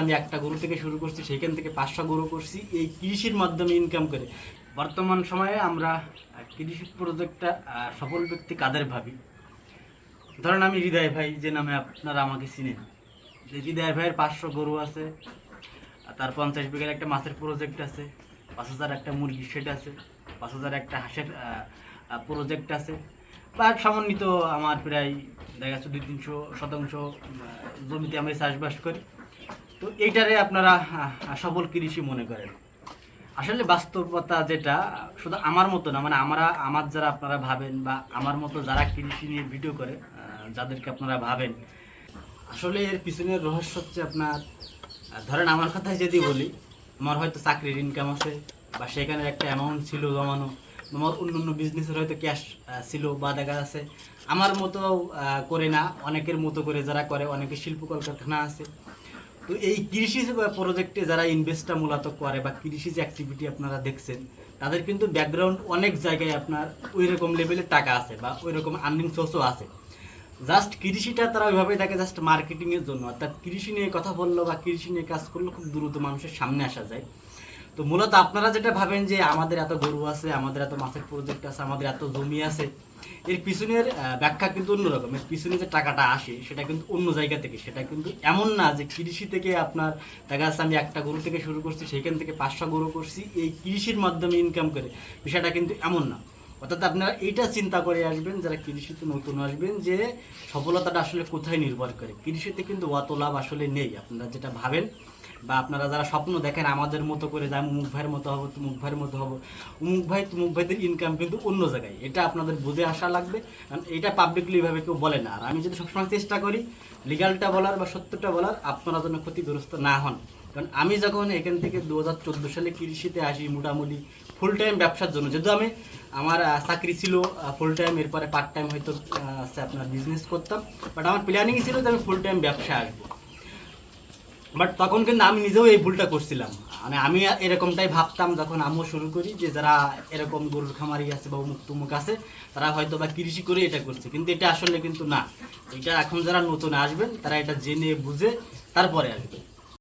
আমি একটা গরু থেকে শুরু করছি, সেখান থেকে 500 গরু করছি এই কৃষির মাধ্যমে ইনকাম করে। বর্তমান সময়ে আমরা কৃষি প্রজেক্টটা সফল ব্যক্তি কাদের ভাবি? ধরেন আমি হৃদয় ভাই যে নামে আপনারা আমাকে চিনেন, যে হৃদয় ভাইয়ের 500 গরু আছে, তার 50 বিঘার একটা মাছের প্রজেক্ট আছে, 5000 একটা মুরগির শেড আছে, 5000 একটা হাঁসের প্রজেক্ট আছে, বা সমন্বিত আমার প্রায় দেখা যাচ্ছে 200-300 শতাংশ জমিতে আমি চাষবাস করি। তো এইটারে আপনারা সফল কৃষি মনে করেন। আসলে বাস্তবতা যেটা শুধু আমার মতো না, মানে আমার যারা আপনারা ভাবেন বা আমার মতো যারা কৃষি নিয়ে ভিডিও করে, যাদেরকে আপনারা ভাবেন, আসলে এর পিছনের রহস্য হচ্ছে আপনার, ধরেন আমার কথাই যদি বলি, আমার হয়তো চাকরির ইনকাম আছে বা সেখানে একটা অ্যামাউন্ট ছিল জমানো, আমার অন্য অন্য বিজনেসের হয়তো ক্যাশ ছিল, বা দেখা যাচ্ছে আমার মতো করে না, অনেকের মতো করে যারা করে, অনেকের শিল্প কলকারখানা আছে। তো এই কৃষি প্রজেক্টে যারা ইনভেস্টটা মূলত করে বা কৃষি যে অ্যাক্টিভিটি আপনারা দেখছেন, তাদের কিন্তু ব্যাকগ্রাউন্ড অনেক জায়গায় আপনার ওই রকম লেভেলে টাকা আছে বা ওই রকম আর্নিং সোর্সও আছে। জাস্ট কৃষিটা তারা ওইভাবে দেখে জাস্ট মার্কেটিংয়ের জন্য, অর্থাৎ কৃষি নিয়ে কথা বললো বা কৃষি নিয়ে কাজ করলে খুব দ্রুত মানুষের সামনে আসা যায়। তো মূলত আপনারা যেটা ভাবেন যে আমাদের এত গরু আছে, আমাদের এত মাছের প্রজেক্ট আছে, আমাদের এত জমি আছে, এর পিছনের ব্যাখ্যা কিন্তু অন্যরকম। এর পিছনে যে টাকাটা আসে সেটা কিন্তু অন্য জায়গা থেকে। সেটা কিন্তু এমন না যে কৃষি থেকে আপনার দেখা যাচ্ছে আমি একটা গরু থেকে শুরু করছি, সেখান থেকে 500 গরু করছি এই কৃষির মাধ্যমে ইনকাম করে, বিষয়টা কিন্তু এমন না। অর্থাৎ আপনারা এইটা চিন্তা করে আসবেন যারা কৃষিতে নতুন আসবেন, যে সফলতাটা আসলে কোথায় নির্ভর করে। কৃষিতে কিন্তু অত লাভ আসলে নেই আপনারা যেটা ভাবেন, বা আপনারা যারা স্বপ্ন দেখেন আমাদের মতো করে, যে আমি মুখ ভাইয়ের মতো হবো, তুমুক ভাইয়ের মতো হবো, তুমুক ভাইদের ইনকাম কিন্তু অন্য জায়গায়। এটা আপনাদের বুঝে আসা লাগবে, কারণ এটা পাবলিকলি এভাবে কেউ বলে না। আর আমি যদি সবসময় চেষ্টা করি লিগালটা বলার বা সত্যটা বলার, আপনারা যেন ক্ষতিগ্রস্ত না হন। কারণ আমি যখন এখান থেকে 2014 সালে কৃষিতে আসি মোটামুটি ফুল টাইম ব্যবসার জন্য, যেহেতু আমি আমার চাকরি ছিল ফুল টাইম, এরপরে পার্ট টাইম হয়তো আপনার বিজনেস করতাম, বাট আমার প্ল্যানিংই ছিল যে আমি ফুল টাইম ব্যবসা আসবো। বাট তখন কিন্তু আমি নিজেও এই ভুলটা করছিলাম। মানে আমি এরকমটাই ভাবতাম যখন আমিও শুরু করি, যে যারা এরকম গরুর খামারি আছে বা অমুক তুমুক আছে, তারা হয়তো বা কৃষি করে এটা করছে, কিন্তু এটা আসলে কিন্তু না। এটা এখন যারা নতুন আসবেন তারা এটা জেনে বুঝে তারপরে আসবে।